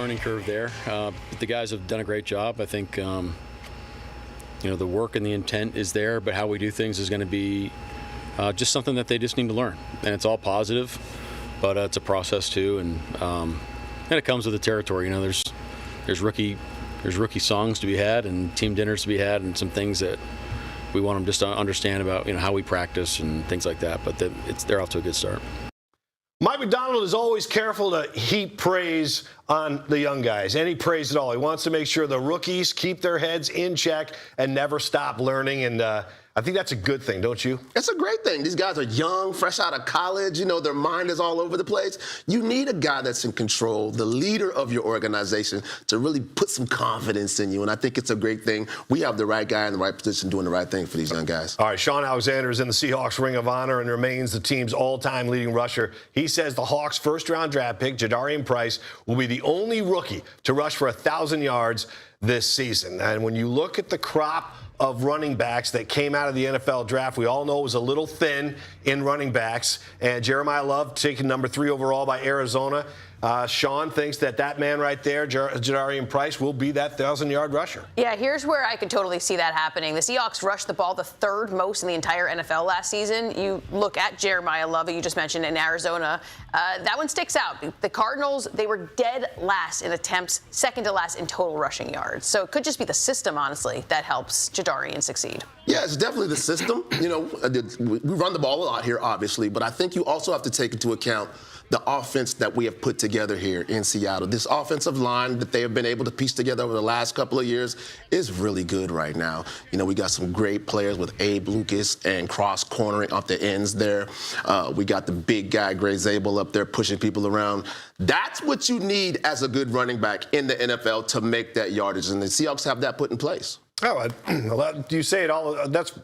Learning curve there. The guys have done a great job. I think the work and the intent is there, but how we do things is going to be just something that they just need to learn. And it's all positive, but it's a process too. And it comes with the territory. There's rookie songs to be had and team dinners to be had, and some things that we want them just to understand about how we practice and things like that. But they're off to a good start. Mike Macdonald is always careful to heap praise on the young guys, any praise at all. He wants to make sure the rookies keep their heads in check and never stop learning, and I think that's a good thing, don't you? It's a great thing. These guys are young, fresh out of college. Their mind is all over the place. You need a guy that's in control, the leader of your organization, to really put some confidence in you, and I think it's a great thing. We have the right guy in the right position doing the right thing for these young guys. All right, Sean Alexander is in the Seahawks Ring of Honor and remains the team's all-time leading rusher. He says the Hawks' first-round draft pick, Jadarian Price, will be the only rookie to rush for 1,000 yards this season. And when you look at the crop of running backs that came out of the NFL draft, we all know it was a little thin in running backs. And Jeremiah Love taken number 3 overall by Arizona. Sean thinks that man right there, Jadarian Price, will be that 1,000-yard rusher. Yeah, here's where I could totally see that happening. The Seahawks rushed the ball the 3rd most in the entire NFL last season. You look at Jeremiah Love, that you just mentioned, in Arizona. That one sticks out. The Cardinals, they were dead last in attempts, 2nd to last in total rushing yards. So it could just be the system, honestly, that helps Jadarian succeed. Yeah, it's definitely the system. We run the ball a lot here, obviously, but I think you also have to take into account the offense that we have put together here in Seattle. This offensive line that they have been able to piece together over the last couple of years is really good right now. We got some great players with Abe Lucas and cross cornering off the ends there. We got the big guy, Gray Zabel, up there pushing people around. That's what you need as a good running back in the NFL to make that yardage, and the Seahawks have that put in place. Oh, you say it all. That's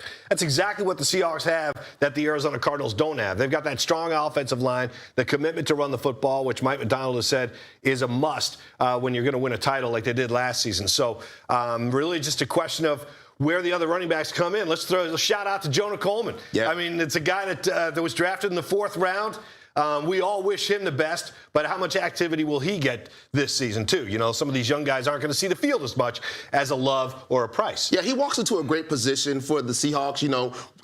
exactly what the Seahawks have that the Arizona Cardinals don't have. They've got that strong offensive line, the commitment to run the football, which Mike Macdonald has said is a must when you're going to win a title like they did last season. So really just a question of where the other running backs come in. Let's throw a shout out to Jonah Coleman. Yeah. I mean, it's a guy that was drafted in the 4th round. We all wish him the best, but how much activity will he get this season, too? Some of these young guys aren't going to see the field as much as a Love or a Price. Yeah, he walks into a great position for the Seahawks.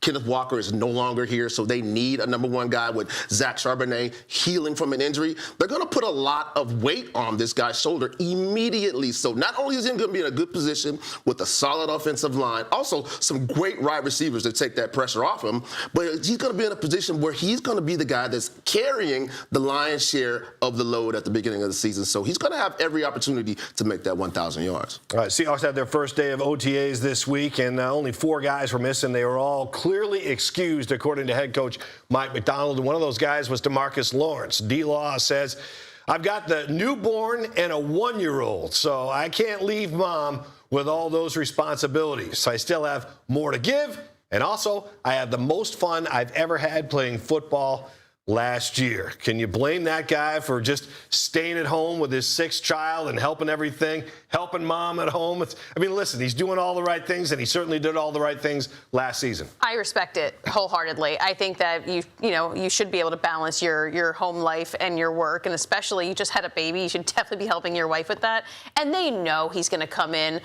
Kenneth Walker is no longer here, so they need a number 1 guy with Zach Charbonnet healing from an injury. They're going to put a lot of weight on this guy's shoulder immediately. So not only is he going to be in a good position with a solid offensive line, also some great wide receivers to take that pressure off him, but he's going to be in a position where he's going to be the guy that's carrying the lion's share of the load at the beginning of the season. So he's going to have every opportunity to make that 1,000 yards. All right, Seahawks had their first day of OTAs this week, and only 4 guys were missing. They were all clearly excused, according to head coach Mike Macdonald. And one of those guys was DeMarcus Lawrence. D-Law says, I've got the newborn and a 1-year-old, so I can't leave mom with all those responsibilities. I still have more to give, and also I had the most fun I've ever had playing football last year. Can you blame that guy for just staying at home with his 6th child and helping everything, helping mom at home? Listen, he's doing all the right things, and he certainly did all the right things last season. I respect it wholeheartedly. I think that you should be able to balance your home life and your work, and especially you just had a baby. You should definitely be helping your wife with that. And they know he's going to come in,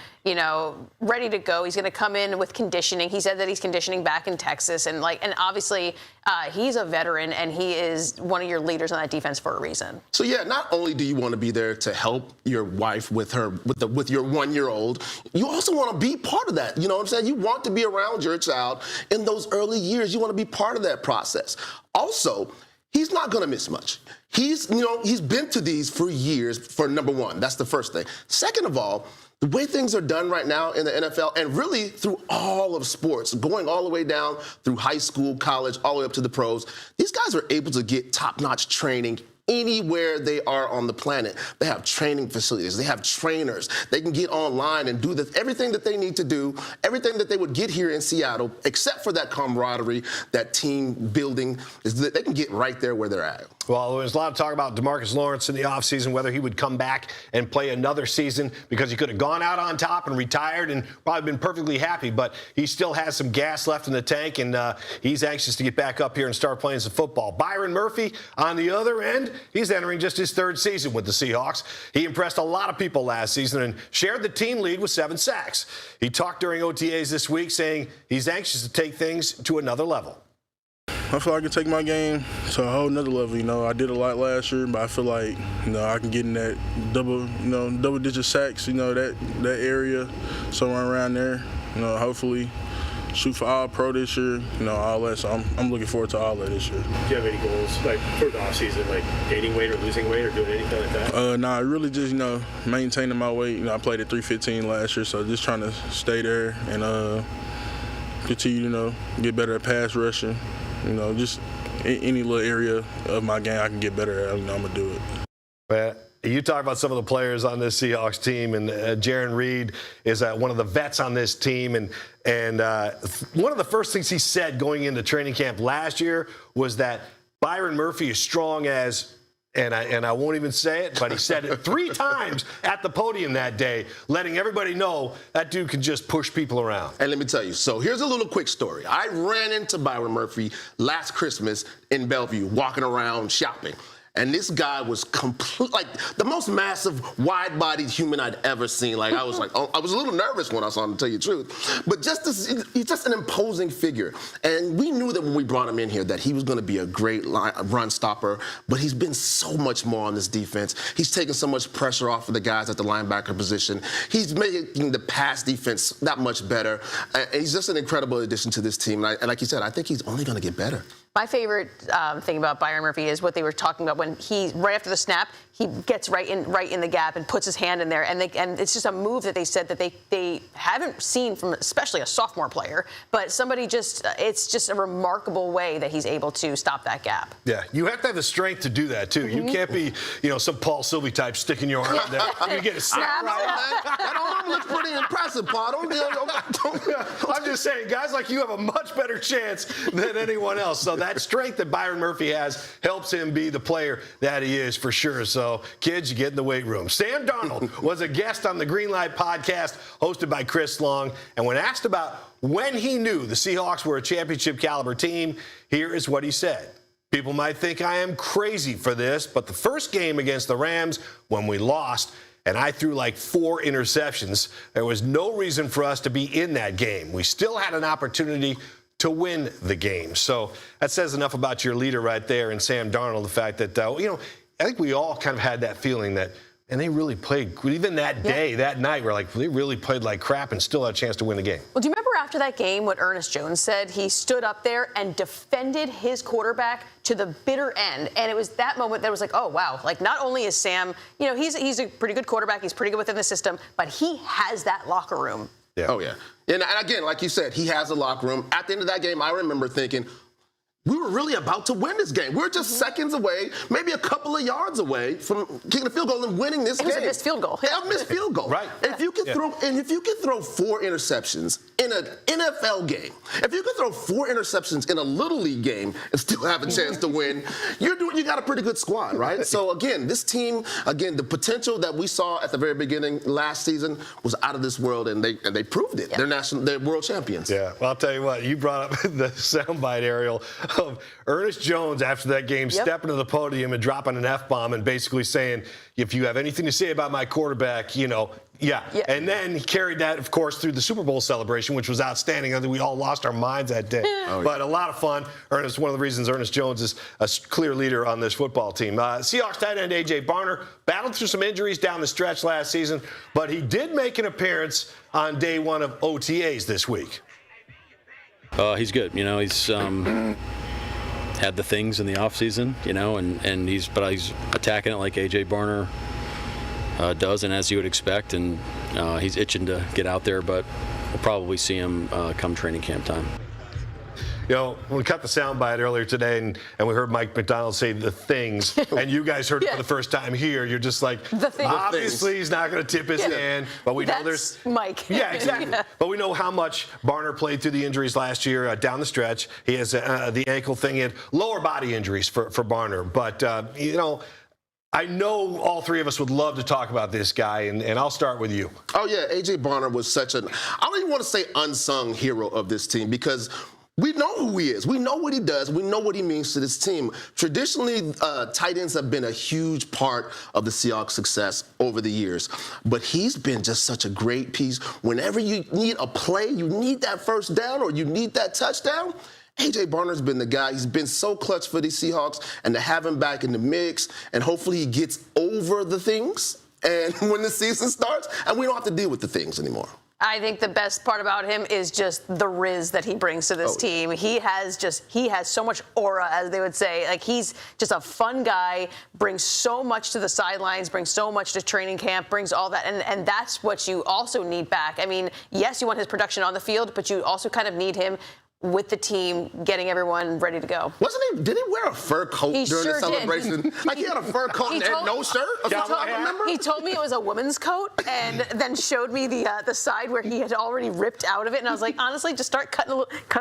ready to go. He's going to come in with conditioning. He said that he's conditioning back in Texas, and obviously he's a veteran, and he is one of your leaders on that defense for a reason. So yeah, not only do you want to be there to help your wife with your 1-year-old, you also want to be part of that. You know what I'm saying? You want to be around your child in those early years. You want to be part of that process. Also, he's not going to miss much. He's been to these for years, for number 1. That's the first thing. Second of all, the way things are done right now in the NFL, and really through all of sports, going all the way down through high school, college, all the way up to the pros, these guys are able to get top-notch training anywhere they are on the planet. They have training facilities. They have trainers. They can get online and do everything that they need to do, everything that they would get here in Seattle, except for that camaraderie, that team building, is that they can get right there where they're at. Well, there's a lot of talk about DeMarcus Lawrence in the offseason, whether he would come back and play another season because he could have gone out on top and retired and probably been perfectly happy. But he still has some gas left in the tank, and he's anxious to get back up here and start playing some football. Byron Murphy, on the other end, he's entering just his third season with the Seahawks. He impressed a lot of people last season and shared the team lead with 7 sacks. He talked during OTAs this week saying he's anxious to take things to another level. I feel like I can take my game to a whole nother level. I did a lot last year, but I feel like, I can get in that double-digit sacks, that area, somewhere around there. Hopefully shoot for all pro this year, all that. So I'm looking forward to all that this year. Do you have any goals, like for the offseason, like gaining weight or losing weight or doing anything like that? Nah, really just, maintaining my weight. I played at 315 last year, so just trying to stay there and continue, get better at pass rushing. Just any little area of my game I can get better at, I'm going to do it. But you talk about some of the players on this Seahawks team, and Jaron Reed is one of the vets on this team. And one of the first things he said going into training camp last year was that Byron Murphy is strong as, and I won't even say it, but he said it 3 times at the podium that day, letting everybody know that dude can just push people around. And let me tell you, so here's a little quick story. I ran into Byron Murphy last Christmas in Bellevue, walking around shopping. And this guy was like the most massive, wide-bodied human I'd ever seen. Like I was a little nervous when I saw him, to tell you the truth. But he's just an imposing figure. And we knew that when we brought him in here that he was going to be a great run stopper. But he's been so much more on this defense. He's taken so much pressure off of the guys at the linebacker position. He's making the pass defense that much better. And he's just an incredible addition to this team. And like you said, I think he's only going to get better. My favorite thing about Byron Murphy is what they were talking about when he, right after the snap, he gets right in the gap and puts his hand in there. And it's just a move that they said that they haven't seen from especially a sophomore player. But somebody it's just a remarkable way that he's able to stop that gap. Yeah, you have to have the strength to do that, too. Mm-hmm. You can't be, some Paul Sylvie type sticking your arm there. You get a snap right. That arm looks pretty impressive, Paul. I'm just saying, guys like you have a much better chance than anyone else. So that strength that Byron Murphy has helps him be the player that he is for sure. So, kids, you get in the weight room. Sam Darnold was a guest on the Green Light podcast hosted by Chris Long. And when asked about when he knew the Seahawks were a championship caliber team, here is what he said. People might think I am crazy for this, but the first game against the Rams, when we lost, and I threw like 4 interceptions, there was no reason for us to be in that game. We still had an opportunity to win the game. So that says enough about your leader right there in Sam Darnold, the fact that, I think we all kind of had that feeling that, and they really played, even that day, that night, we're like, they really played like crap and still had a chance to win the game. Well, do you remember after that game what Ernest Jones said? He stood up there and defended his quarterback to the bitter end. And it was that moment that was like, oh, wow. Like, not only is Sam, he's a pretty good quarterback. He's pretty good within the system. But he has that locker room. Yeah. Oh, yeah. And again, like you said, he has a locker room. At the end of that game, I remember thinking, we were really about to win this game. We were just seconds away, maybe a couple of yards away from kicking a field goal and winning this game. It was a missed field goal. A missed field goal. Right. And if you can throw 4 interceptions in an NFL game, if you can throw 4 interceptions in a Little League game and still have a chance to win, you got a pretty good squad, right? So again, this team, the potential that we saw at the very beginning last season was out of this world, and they proved it. Yeah. They're world champions. Yeah. Well, I'll tell you what, you brought up the soundbite, Ariel, of Ernest Jones after that game stepping to the podium and dropping an F-bomb and basically saying, if you have anything to say about my quarterback, yeah. And then he carried that, of course, through the Super Bowl celebration, which was outstanding. I think we all lost our minds that day. But a lot of fun. Ernest, one of the reasons Ernest Jones is a clear leader on this football team. Seahawks tight end A.J. Barner battled through some injuries down the stretch last season, but he did make an appearance on day 1 of OTAs this week. He's good. He's had the things in the offseason, and he's attacking it like A.J. Barner does, and as you would expect, and he's itching to get out there, but we'll probably see him come training camp time. You know, we cut the soundbite earlier today, and we heard Mike McDonald say the things, and you guys heard it for the first time here. You're just like, The things. obviously he's not going to tip his hand, but we know there's Mike. Yeah, exactly. Yeah. But we know how much Barner played through the injuries last year down the stretch. He has the ankle thing. He had lower body injuries for Barner, but you know. I know all three of us would love to talk about this guy, and I'll start with you. Oh, yeah, A.J. Barner was such I don't even want to say unsung hero of this team because we know who he is. We know what he does. We know what he means to this team. Traditionally, tight ends have been a huge part of the Seahawks' success over the years. But he's been just such a great piece. Whenever you need a play, you need that first down or you need that touchdown, A.J. Barner's been the guy. He's been so clutch for these Seahawks, and to have him back in the mix, and hopefully he gets over the things and when the season starts, and we don't have to deal with the things anymore. I think the best part about him is just the riz that he brings to this team. He has so much aura, as they would say. Like, he's just a fun guy, brings so much to the sidelines, brings so much to training camp, brings all that. And that's what you also need back. I mean, yes, you want his production on the field, but you also kind of need him with the team, getting everyone ready to go. Wasn't he? Did he wear a fur coat during sure the celebration? Did. Like he had a fur coat and no shirt. I remember. He told me it was a woman's coat, and then showed me the side where he had already ripped out of it, and I was like, honestly, just start cut a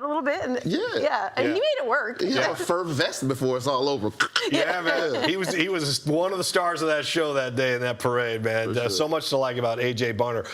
little bit, and and he made it work. He had a fur vest before it's all over. Yeah, man. He was one of the stars of that show that day in that parade, man. Sure. So much to like about A.J. Barner.